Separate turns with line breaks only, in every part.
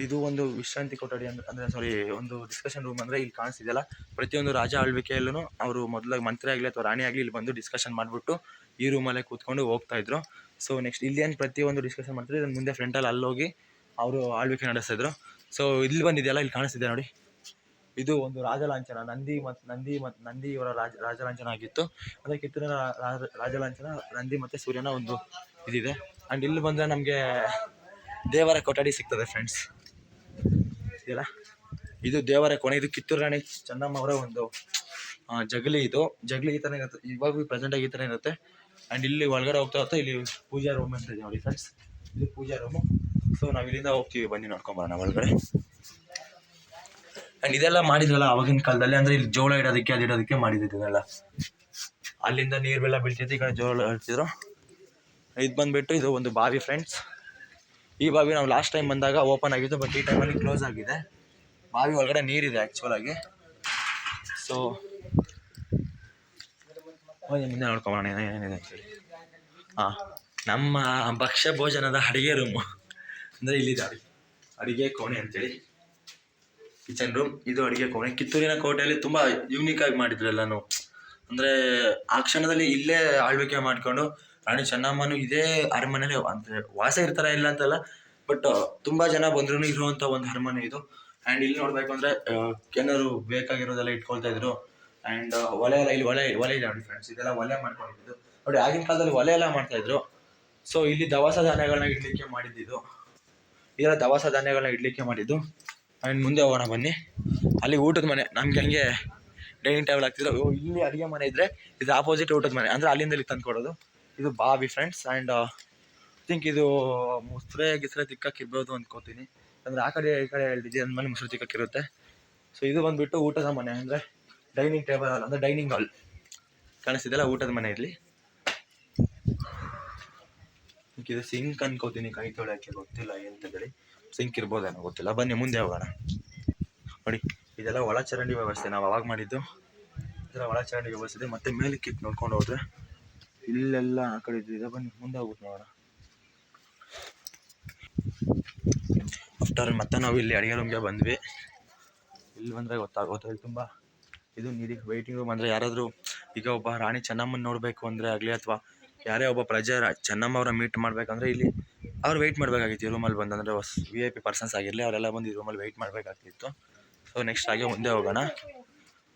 ಇದು ಒಂದು ವಿಶ್ರಾಂತಿ ಕೊಠಡಿ ಅಂದರೆ ಸಾರಿ ಒಂದು ಡಿಸ್ಕಷನ್ ರೂಮ್ ಅಂದರೆ ಇಲ್ಲಿ ಕಾಣಿಸ್ತಿದೆಯಲ್ಲ, ಪ್ರತಿಯೊಂದು ರಾಜ ಆಳ್ವಿಕೆಯಲ್ಲೂ ಅವರು ಮೊದಲಾಗಿ ಮಂತ್ರಿ ಆಗಲಿ ಅಥವಾ ರಾಣಿ ಆಗಲಿ ಇಲ್ಲಿ ಬಂದು ಡಿಸ್ಕಷನ್ ಮಾಡಿಬಿಟ್ಟು ಈ ರೂಮಲ್ಲೇ ಕೂತ್ಕೊಂಡು ಹೋಗ್ತಾಯಿದ್ರು. ಸೊ ನೆಕ್ಸ್ಟ್ ಇಲ್ಲಿ ಏನು ಪ್ರತಿಯೊಂದು ಡಿಸ್ಕಷನ್ ಮಾಡ್ತಾರೆ, ಇದನ್ನು ಮುಂದೆ ಫ್ರಂಟಲ್ಲಿ ಅಲ್ಲೋಗಿ ಅವರು ಆಳ್ವಿಕೆ ನಡೆಸ್ತಿದ್ರು. ಸೊ ಇಲ್ಲಿ ಬಂದಿದೆಯಲ್ಲ, ಇಲ್ಲಿ ಕಾಣಿಸ್ತಿದೆ ನೋಡಿ, ಇದು ಒಂದು ರಾಜಲಾಂಛನ, ನಂದಿಯವರ ರಾಜಲಾಂಛನ ಆಗಿತ್ತು. ಅಂದರೆ ಕಿತ್ತೂರಿನ ರಾಜಲಾಂಛನ ನಂದಿ ಮತ್ತು ಸೂರ್ಯನ ಒಂದು ಇದಿದೆ. ಆ್ಯಂಡ್ ಇಲ್ಲಿ ಬಂದರೆ ನಮಗೆ ದೇವರ ಕೊಠಡಿ ಸಿಗ್ತದೆ ಫ್ರೆಂಡ್ಸ್. ಇದೆಯಲ್ಲ, ಇದು ದೇವರ ಕೋಣೆ. ಇದು ಕಿತ್ತೂರು ರಾಣಿ ಚೆನ್ನಮ್ಮ ಅವರ ಒಂದು ಜಗಲಿ. ಇದು ಜಗಲಿ ಈ ಥರ ಇರುತ್ತೆ, ಇವಾಗ ಪ್ರೆಸೆಂಟಾಗಿ ಈ ಥರ ಇರುತ್ತೆ. ಆ್ಯಂಡ್ ಇಲ್ಲಿ ಒಳಗಡೆ ಹೋಗ್ತಾ ಹೋಗ್ತಾ ಇಲ್ಲಿ ಪೂಜಾ ರೂಮ್ ಅಂತ ಇದೆ ನೋಡಿ ಫ್ರೆಂಡ್ಸ್, ಇದು ಪೂಜಾ ರೂಮು. ಸೊ ನಾವು ಇಲ್ಲಿಂದ ಹೋಗ್ತೀವಿ, ಬನ್ನಿ ನೋಡ್ಕೊಂಬರೋಣ ಒಳಗಡೆ. ಆ್ಯಂಡ್ ಇದೆಲ್ಲ ಮಾಡಿದ್ರಲ್ಲ ಆವಾಗಿನ ಕಾಲದಲ್ಲಿ, ಅಂದರೆ ಇಲ್ಲಿ ಜೋಳ ಇಡೋದಕ್ಕೆ ಅದು ಇಡೋದಕ್ಕೆ ಮಾಡಿದ್ದಿದ್ದೆಲ್ಲ. ಅಲ್ಲಿಂದ ನೀರೆಲ್ಲ ಬೀಳ್ತಿತ್ತು, ಈ ಕಡೆ ಜೋಳ ಇಡ್ತಿದ್ರು. ಇದು ಬಂದುಬಿಟ್ಟು ಇದು ಒಂದು ಬಾವಿ ಫ್ರೆಂಡ್ಸ್. ಈ ಬಾವಿ ನಾವು ಲಾಸ್ಟ್ ಟೈಮ್ ಬಂದಾಗ ಓಪನ್ ಆಗಿತ್ತು, ಬಟ್ ಈ ಟೈಮಲ್ಲಿ ಕ್ಲೋಸ್ ಆಗಿದೆ. ಬಾವಿ ಒಳಗಡೆ ನೀರಿದೆ ಆ್ಯಕ್ಚುಲಾಗಿ. ಸೊ ಮುಂದೆ ನೋಡ್ಕೊಂಬೋಣ ಏನೇನಿದೆ ಅಂತೇಳಿ. ನಮ್ಮ ಭಕ್ಷ್ಯ ಭೋಜನದ ಅಡುಗೆ ರೂಮು ಅಂದರೆ ಇಲ್ಲಿದೆ, ಅಡುಗೆ ಕೋಣೆ ಅಂತೇಳಿ, ಕಿಚನ್ ರೂಮ್. ಇದು ಅಡುಗೆ ಕೋಣೆ. ಕಿತ್ತೂರಿನ ಕೋಟೆಯಲ್ಲಿ ತುಂಬ ಯೂನಿಕಾಗಿ ಮಾಡಿದ್ರು ಎಲ್ಲನೂ. ಅಂದರೆ ಆ ಕ್ಷಣದಲ್ಲಿ ಇಲ್ಲೇ ಆಳ್ವಿಕೆ ಮಾಡಿಕೊಂಡು ರಾಣಿ ಚೆನ್ನಮ್ಮನೂ ಇದೇ ಅರಮನೆಯಲ್ಲಿ ಅಂದರೆ ವಾಸ ಇರ್ತಾರೆ ಇಲ್ಲ ಅಂತಲ್ಲ, ಬಟ್ ತುಂಬ ಜನ ಬಂದ್ರೂ ಇರುವಂಥ ಒಂದು ಅರಮನೆ ಇದು. ಆ್ಯಂಡ್ ಇಲ್ಲಿ ನೋಡಬೇಕು ಅಂದರೆ ಏನಾದ್ರು ಬೇಕಾಗಿರೋದೆಲ್ಲ ಇಟ್ಕೊಳ್ತಾ ಇದ್ರು. ಆ್ಯಂಡ್ ಒಲೆ ಎಲ್ಲ ಇಲ್ಲಿ ಒಲೆ ಇದೆ ನೋಡಿ ಫ್ರೆಂಡ್ಸ್, ಇದೆಲ್ಲ ಒಲೆ ಮಾಡ್ಕೊಂಡಿದ್ದು ನೋಡಿ. ಆಗಿನ ಕಾಲದಲ್ಲಿ ಒಲೆ ಎಲ್ಲ ಮಾಡ್ತಾಯಿದ್ರು. ಸೊ ಇಲ್ಲಿ ದವಸ ಧಾನ್ಯಗಳನ್ನ ಇಡಲಿಕ್ಕೆ ಮಾಡಿದ್ದು, ಇದೆಲ್ಲ ದವಸ ಧಾನ್ಯಗಳನ್ನ ಇಡಲಿಕ್ಕೆ ಮಾಡಿದ್ದು. ಆ್ಯಂಡ್ ಮುಂದೆ ಹೋಗೋಣ ಬನ್ನಿ. ಅಲ್ಲಿ ಊಟದ ಮನೆ, ನಮಗೆ ಹಂಗೆ ಡೈನಿಂಗ್ ಟೇಬಲ್ ಹಾಕ್ತಿದ್ರು. ಇಲ್ಲಿ ಅಡುಗೆ ಮನೆ ಇದ್ದರೆ ಇದು ಆಪೋಸಿಟ್ ಊಟದ ಮನೆ, ಅಂದರೆ ಅಲ್ಲಿಂದ ಇಲ್ಲಿ ತಂದು ಕೊಡೋದು. ಇದು ಬಾವಿ ಫ್ರೆಂಡ್ಸ್. ಆ್ಯಂಡ್ ಥಿಂಕ್ ಇದು ಗಿಸ್ರೆ ತಿಕ್ಕಾಕಿರ್ಬೋದು ಅಂದ್ಕೋತೀನಿ, ಅಂದರೆ ಆ ಕಡೆ ಈ ಕಡೆ ಹೇಳ್ತಿದ್ದೆ ಅಂದಮೇಲೆ ಮುಸ್ರೆ ತಿಕ್ಕಾಕಿರುತ್ತೆ. ಸೊ ಇದು ಬಂದುಬಿಟ್ಟು ಊಟದ ಮನೆ, ಅಂದರೆ ಡೈನಿಂಗ್ ಟೇಬಲ್ ಹಾಲ್, ಅಂದರೆ ಡೈನಿಂಗ್ ಹಾಲ್ ಕಾಣಿಸ್ತಿದೆಯಲ್ಲ, ಊಟದ ಮನೆ ಇರಲಿ. ಇದು ಸಿಂಕ್ ಅನ್ಕೋತೀನಿ, ಕೈ ತೊಳೆಯೋಕ್ಕೆ ಗೊತ್ತಿಲ್ಲ ಎಂತಂದೇಳಿ. ಸಿಂಕ್ ಇರ್ಬೋದೇನೋ ಗೊತ್ತಿಲ್ಲ. ಬನ್ನಿ ಮುಂದೆ ಹೋಗೋಣ. ನೋಡಿ ಇದೆಲ್ಲ ಒಳಚರಂಡಿ ವ್ಯವಸ್ಥೆ, ನಾವು ಅವಾಗ ಮಾಡಿದ್ದು. ಇದೆಲ್ಲ ಒಳಚರಂಡಿ ವ್ಯವಸ್ಥೆ ಇದೆ. ಮತ್ತು ಮೇಲಕ್ಕೆ ನೋಡ್ಕೊಂಡು ಹೋದರೆ ಇಲ್ಲೆಲ್ಲ ಆ ಕಡೆ ಇದೆ. ಬನ್ನಿ ಮುಂದೆ ಹೋಗ್ಬಿಟ್ಟು ನೋಡೋಣ. ಆಫ್ಟರ್ ಮತ್ತೆ ನಾವು ಇಲ್ಲಿ ಅಡುಗೆ ರೂಮ್ಗೆ ಬಂದ್ವಿ. ಇಲ್ಲಿ ಬಂದರೆ ಗೊತ್ತಾಗುತ್ತೆ, ಇಲ್ಲಿ ತುಂಬ ಇದು ನೀರಿಗೆ ವೆಯ್ಟಿಂಗ್ ರೂಮ್. ಅಂದರೆ ಯಾರಾದರೂ ಈಗ ಒಬ್ಬ ರಾಣಿ ಚೆನ್ನಮ್ಮನ ನೋಡಬೇಕು ಅಂದರೆ ಆಗಲಿ, ಅಥವಾ ಯಾರೇ ಒಬ್ಬ ಪ್ರಜೆ ಚೆನ್ನಮ್ಮ ಅವರ ಮೀಟ್ ಮಾಡಬೇಕಂದ್ರೆ ಇಲ್ಲಿ ಅವ್ರು ವೆಯ್ಟ್ ಮಾಡಬೇಕಾಗಿತ್ತು ಈ ರೂಮಲ್ಲಿ ಬಂದು. ಅಂದರೆ VIP ಪರ್ಸನ್ಸ್ ಆಗಿರಲಿ, ಅವರೆಲ್ಲ ಬಂದು ಈ ರೂಮಲ್ಲಿ ವೆಯ್ಟ್ ಮಾಡಬೇಕಾಗ್ತಿತ್ತು. ಸೊ ನೆಕ್ಸ್ಟ್ ಹಾಗೆ ಮುಂದೆ ಹೋಗೋಣ.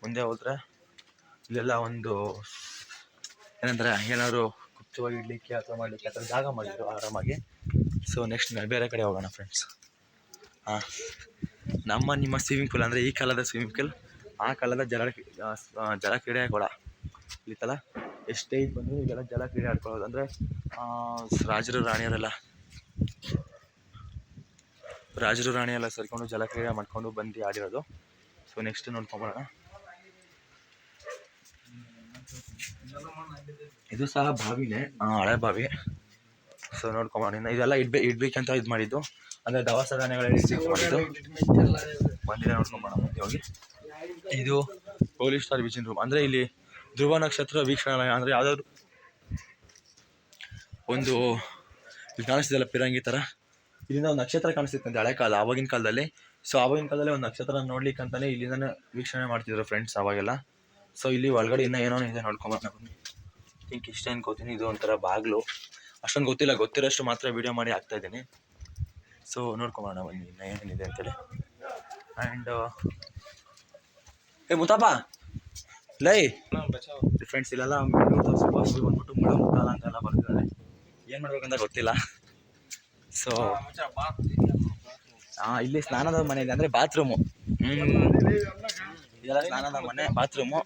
ಮುಂದೆ ಹೋದರೆ ಇಲ್ಲೆಲ್ಲ ಒಂದು ಏನಂದರೆ ಏನಾದರೂ ಗುಪ್ತವಾಗಿ ಇಡಲಿಕ್ಕೆ ಅಥವಾ ಮಾಡಲಿಕ್ಕೆ ಆ ಥರ ಜಾಗ ಮಾಡಿದ್ರು ಆರಾಮಾಗಿ. ಸೊ ನೆಕ್ಸ್ಟ್ ಬೇರೆ ಕಡೆ ಹೋಗೋಣ ಫ್ರೆಂಡ್ಸ್. ನಿಮ್ಮ ಸ್ವಿಮ್ಮಿಂಗ್ ಪೂಲ್, ಅಂದರೆ ಈ ಕಾಲದ ಸ್ವಿಮ್ಮಿಂಗ್ ಪೂಲ್, ಆ ಕಾಲದ ಜಲಕ್ರೀಡೆ ಕೊಳ ಇತ್ತಲ್ಲ. ಎಷ್ಟೇ ಇದು ಬಂದರೂ ಈಗೆಲ್ಲ ಜಲಕ್ರೀಡೆ ಆಡ್ಕೊಳ್ಳೋದು. ಅಂದರೆ ರಾಜರು ರಾಣಿಯೆಲ್ಲ ಸೇರಿಕೊಂಡು ಜಲಕ್ರೀಡೆ ಮಾಡ್ಕೊಂಡು ಬಂದು ಆಡಿರೋದು. ಸೊ ನೆಕ್ಸ್ಟ್ ನೋಡ್ಕೊಂಬರೋಣ. ಇದು ಸಹ ಬಾವಿನೇ, ಹಳೆ ಬಾವಿ. ಸೊ ನೋಡ್ಕೊಂಬರೋಣ. ಇದೆಲ್ಲ ಇಡ್ಬೇಕಂತ ಇದು ಮಾಡಿದ್ದು, ಅಂದರೆ ದವಸ ಧಾನ್ಯಗಳೆಲ್ಲ ಮಾಡಿದ್ದು. ಬಂದಿದೆ ನೋಡ್ಕೊಂಬೋಣ ಮುಂದೆ ಹೋಗಿ. ಇದು ಪೊಲೀಸ್ ಸ್ಟಾರ್ ವಿಜಿನ್ ರೂಮ್, ಅಂದರೆ ಇಲ್ಲಿ ಧ್ರುವ ನಕ್ಷತ್ರ ವೀಕ್ಷಣೆ, ಅಂದರೆ ಯಾವುದಾದ್ರು ಒಂದು ಇಲ್ಲಿ ಕಾಣಿಸ್ತಿದೆಯಲ್ಲ ಪಿರಂಗಿ ಥರ, ಇಲ್ಲಿಂದ ಒಂದು ನಕ್ಷತ್ರ ಕಾಣಿಸ್ತಿತ್ತಂತೆ ಹಳೆ ಕಾಲ, ಆವಾಗಿನ ಕಾಲದಲ್ಲಿ. ಸೊ ಆವಾಗಿನ ಕಾಲದಲ್ಲಿ ಒಂದು ನಕ್ಷತ್ರ ನೋಡ್ಲಿಕ್ಕಂತಾನೆ ಇಲ್ಲಿಂದನೇ ವೀಕ್ಷಣೆ ಮಾಡ್ತಿದ್ರು ಫ್ರೆಂಡ್ಸ್ ಅವಾಗೆಲ್ಲ. ಸೊ ಇಲ್ಲಿ ಒಳಗಡೆ ಇನ್ನೂ ಏನೋ ಇದೆ ನೋಡ್ಕೊಂಬರೋಣ ಬನ್ನಿ. ಥಿಂಕ್ ಇಷ್ಟ ಅನ್ಕೋತೀನಿ. ಇದು ಒಂಥರ ಬಾಗಿಲು, ಅಷ್ಟೊಂದು ಗೊತ್ತಿಲ್ಲ, ಗೊತ್ತಿರೋಷ್ಟು ಮಾತ್ರ ವೀಡಿಯೋ ಮಾಡಿ ಹಾಕ್ತಾಯಿದ್ದೀನಿ. ಸೊ ನೋಡ್ಕೊಂಬರೋಣ ಬನ್ನಿ ಇನ್ನೂ ಏನೇನಿದೆ ಅಂತೇಳಿ. ಆ್ಯಂಡ್ ಮುತ್ತಪ್ಪ ಲೈ ಫ್ರೆಂಡ್ಸ್, ಇಲ್ಲೆಲ್ಲ ಬಂದ್ಬಿಟ್ಟು ಮುಳುಕಾಲ ಅಂತೆಲ್ಲ ಬರ್ತಿದ್ದಾರೆ. ಏನು ಮಾಡ್ಬೇಕಂತ ಗೊತ್ತಿಲ್ಲ. ಸೊ ಇಲ್ಲಿ ಸ್ನಾನದ ಮನೆ ಇದೆ, ಅಂದರೆ ಬಾತ್ರೂಮು. ಇದೆಲ್ಲ ಸ್ನಾನದ ಮನೆ, ಬಾತ್ರೂಮು.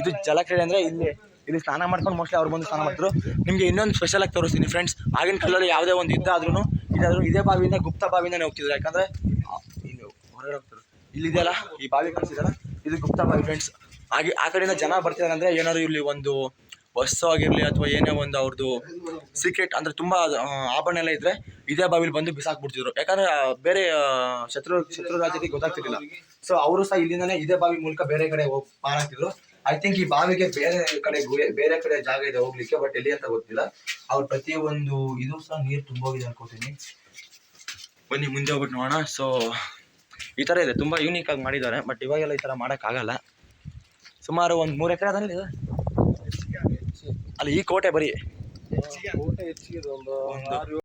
ಇದು ಜಲಕ್ರೀಡೆ, ಅಂದರೆ ಇಲ್ಲಿ ಸ್ನಾನ ಮಾಡ್ಕೊಂಡು ಮೋಸ್ಟ್ಲಿ ಅವ್ರು ಬಂದು ಸ್ನಾನ ಮಾಡ್ತಾರೆ. ನಿಮಗೆ ಇನ್ನೊಂದು ಸ್ಪೆಷಲಾಗಿ ತೋರಿಸ್ತೀನಿ ಫ್ರೆಂಡ್ಸ್. ಆಗಿನ ಕಾಲದಲ್ಲಿ ಯಾವುದೇ ಒಂದು ಯುದ್ಧ ಆದ್ರೂ ಇದೇ ಬಾವಿಯಿಂದ, ಗುಪ್ತ ಬಾವಿಯಿಂದನೇ ಹೋಗ್ತಿದ್ರು. ಯಾಕಂದರೆ ಇಲ್ಲಿ ಹೊರಗಡೆ ಹೋಗ್ತಾರೆ. ಇಲ್ಲಿದೆಯಲ್ಲ ಈ ಬಾವಿ ಕಾಣಿಸಿದೆಯಲ್ಲ, ಇದು ಗುಪ್ತ ಬಾವಿ ಫ್ರೆಂಡ್ಸ್. ಹಾಗೆ ಆ ಕಡೆಯಿಂದ ಜನ ಬರ್ತಿದ್ದಾರೆ ಅಂದರೆ ಏನಾದ್ರು ಇಲ್ಲಿ ಒಂದು ವಸ್ತು ಆಗಿರಲಿ ಅಥವಾ ಏನೇ ಒಂದು ಅವ್ರದ್ದು ಸೀಕ್ರೆಟ್, ಅಂದರೆ ತುಂಬ ಆಭರಣ ಎಲ್ಲ ಇದ್ದರೆ ಇದೇ ಬಾವಿಲಿ ಬಂದು ಬಿಸಾಕ್ಬಿಡ್ತಿದ್ರು. ಯಾಕಂದರೆ ಬೇರೆ ಶತ್ರು ರಾಜ್ಯಕ್ಕೆ ಗೊತ್ತಾಗ್ತಿರ್ಲಿಲ್ಲ. ಸೊ ಅವರು ಸಹ ಇಲ್ಲಿಂದನೇ ಇದೇ ಬಾವಿ ಮೂಲಕ ಬೇರೆ ಕಡೆ ಪಾರಾಗ್ತಿದ್ರು. ಐ ಥಿಂಕ್ ಈ ಬಾವಿಗೆ ಬೇರೆ ಕಡೆ ಜಾಗ ಇದೆ ಹೋಗ್ಲಿಕ್ಕೆ, ಬಟ್ ಎಲ್ಲಿ ಅಂತ ಗೊತ್ತಿಲ್ಲ. ಅವ್ರು ಪ್ರತಿಯೊಂದು ಇದು ಸಹ ನೀರು ತುಂಬೋಗಿದೆ ಅನ್ಕೋತೀನಿ. ಬನ್ನಿ ಮುಂದೆ ಹೋಗ್ಬಿಟ್ಟು ನೋಡೋಣ. ಸೊ ಈ ಥರ ಇದೆ, ತುಂಬ ಯೂನಿಕಾಗಿ ಮಾಡಿದ್ದಾರೆ. ಬಟ್ ಇವಾಗೆಲ್ಲ ಈ ಥರ ಮಾಡೋಕ್ಕಾಗಲ್ಲ. ಸುಮಾರು ಒಂದು 3 ಎಕರೆ ಅದಲ್ಲಿ ಅಲ್ಲಿ ಈ ಕೋಟೆ ಬರೀ
ಕೋಟೆ ಹೆಚ್ಚಿಗೆ ಒಂದು